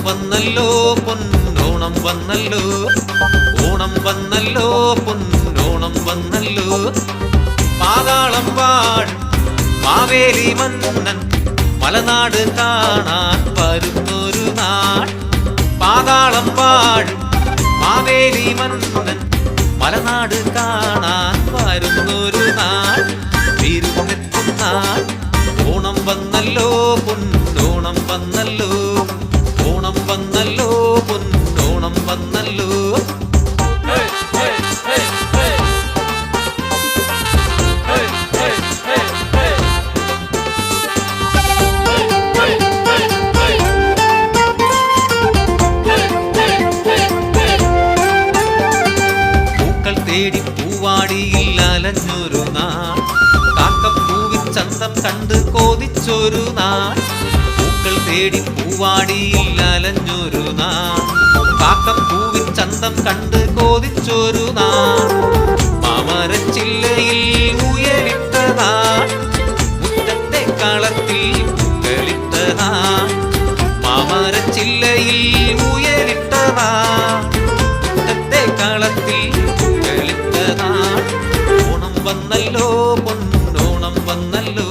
വന്നല്ലോ പൊന്നോണം വന്നല്ലോ, ഓണം വന്നല്ലോ പൊന്നോണം വന്നല്ലോ. പാതാളം വാഴും മാവേലി മന്നൻ മലനാട് കാണാൻ വരുന്നൊരു നാൾ. പാതാളം വാഴും മാവേലി മന്നൻ മലനാട് കാണാൻ വരുന്നൊരു നാൾ. വിരുന്നെത്തും നാൾ. ഓണം വന്നല്ലോ പൊന്നോണം വന്നല്ലോ, ഓണം വന്നല്ലോ പൊന്നോണം വന്നല്ലോ. പൂക്കൾ തേടി പൂവാടിയിൽ അലഞ്ഞൊരു നാൾ, കാക്കപ്പൂവിൻ ചന്തം കണ്ട് കോതിച്ചൊരു നാൾ. പൂക്കൾ തേടി പൂവാടിയിൽ അലഞ്ഞൊരു നാൾ, കാക്കപ്പൂവിൻ ചന്തം കണ്ട് കോതിച്ചൊരു നാൾ. മാമരച്ചില്ലയിൽ ഉയരിട്ട നാൾ, മുറ്റത്തെ കളത്തിൽ പൂക്കളിട്ട നാൾ. മാമരച്ചില്ലയിൽ ഉയരിട്ട നാൾ, മുറ്റത്തെ കളത്തിൽ പൂക്കളിട്ട നാൾ. ഓണം വന്നല്ലോ പൊന്നോണം വന്നല്ലോ,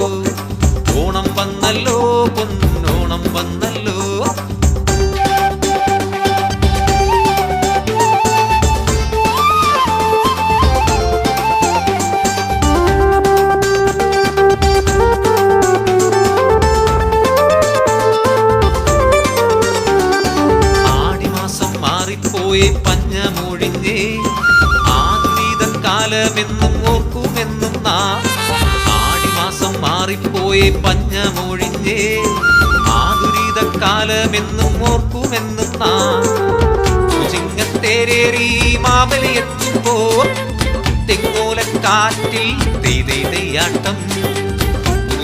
ഓണം വന്നല്ലോ പൊന്നോണം വന്നല്ലോ. ആടിമാസം മാറിപ്പോയി പഞ്ഞമൊഴിഞ്ഞേ, ആദ്വീതൻ കാലമെന്നും ഓർക്കുമെന്നും നാം. ആടിമാസം മാറിപ്പോയി പഞ്ഞമൊഴിഞ്ഞേ, ആതുരീത കാലമെന്നും ഓർക്കുമെന്നും നാം. ചിങ്ങത്തേരേറി മാവലിയെത്തുമ്പോൾ തെങ്ങോലക്കാറ്റിൽ തെയ്യാട്ടം.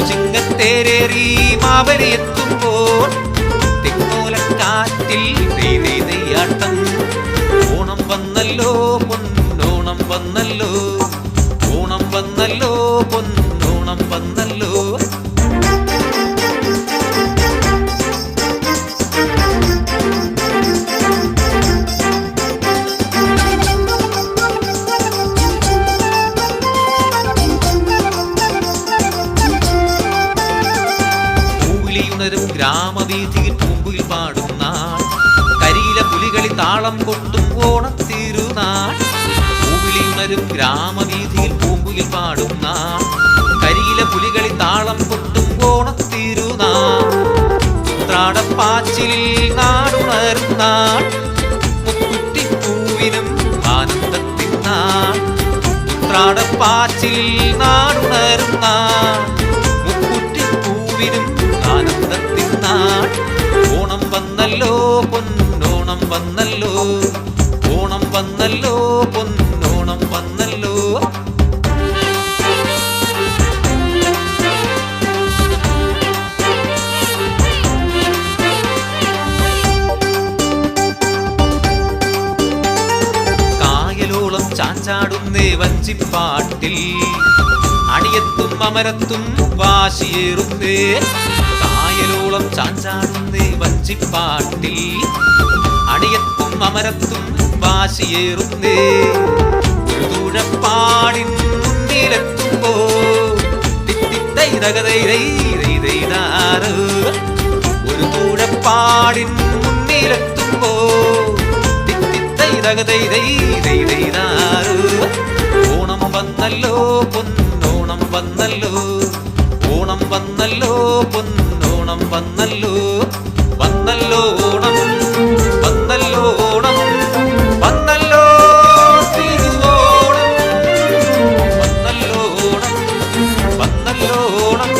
ചിങ്ങത്തേരേറി മാവലിയെത്തുമ്പോൾ തെങ്ങോലക്കാറ്റിൽ തെയ്യാട്ടം. ഓണം വന്നല്ലോ പൊന്നോണം വന്നല്ലോ, ഓണം വന്നല്ലോ പൊന്നോണം വന്നല്ലോ. പൂവിളിയുണരും ഗ്രാമവീഥിയിൽ പൂങ്കുയിൽ പാടും നാൾ, കരിയില പുലികളി താളം കൊട്ടും ഓണത്തിരുനാൾ. പൂവിളിയുണരും ഗ്രാമവീഥിയിൽ പൂങ്കുയിൽ പാടും നാൾ, കരിയില പുലികളി താളം കൊട്ടും ഓണത്തിരുനാൾ. ഉത്രാടപ്പാച്ചിലിൽ നാടുണരും നാൾ, മുക്കുറ്റിപ്പൂവിനും ആനന്ദത്തിൻ നാൾ. ഉത്രാടപ്പാച്ചിലിൽ നാടുണരും നാൾ, മുക്കുറ്റിപ്പൂവിനും ആനന്ദത്തിൻ നാൾ. ഓണം വന്നല്ലോ പൊന്നോണം വന്നല്ലോ, ഓണം വന്നല്ലോ പൊന്നോണം വന്നല്ലോ. കായലോളം ചാഞ്ചാടുന്നേ വഞ്ചിപ്പാട്ടിൽ, അണിയത്തും അമരത്തും വാശിയേറുന്നേ. കായലോളം ചാഞ്ചാടുന്നേ വഞ്ചിപ്പാട്ടിൽ, അണിയത്തും അമരത്തും വാശിയേറുന്നേ. ഒരു തുഴപ്പാടിൻ മുന്നിലെത്തുമ്പോ ഒരു തുഴപ്പാടിൻ മുന്നിലെത്തുമ്പോ ഓണം വന്നല്ലോ പൊന്നോണം വന്നല്ലോ ഓണം വന്നല്ലോ പൊന്നോണം വന്നല്ലോ വന്നല്ലോ ഓണം വന്നല്ലോ ഓണം വന്നല്ലോ തിരുവോണം വന്നല്ലോ ഓണം വന്നല്ലോ ഓണം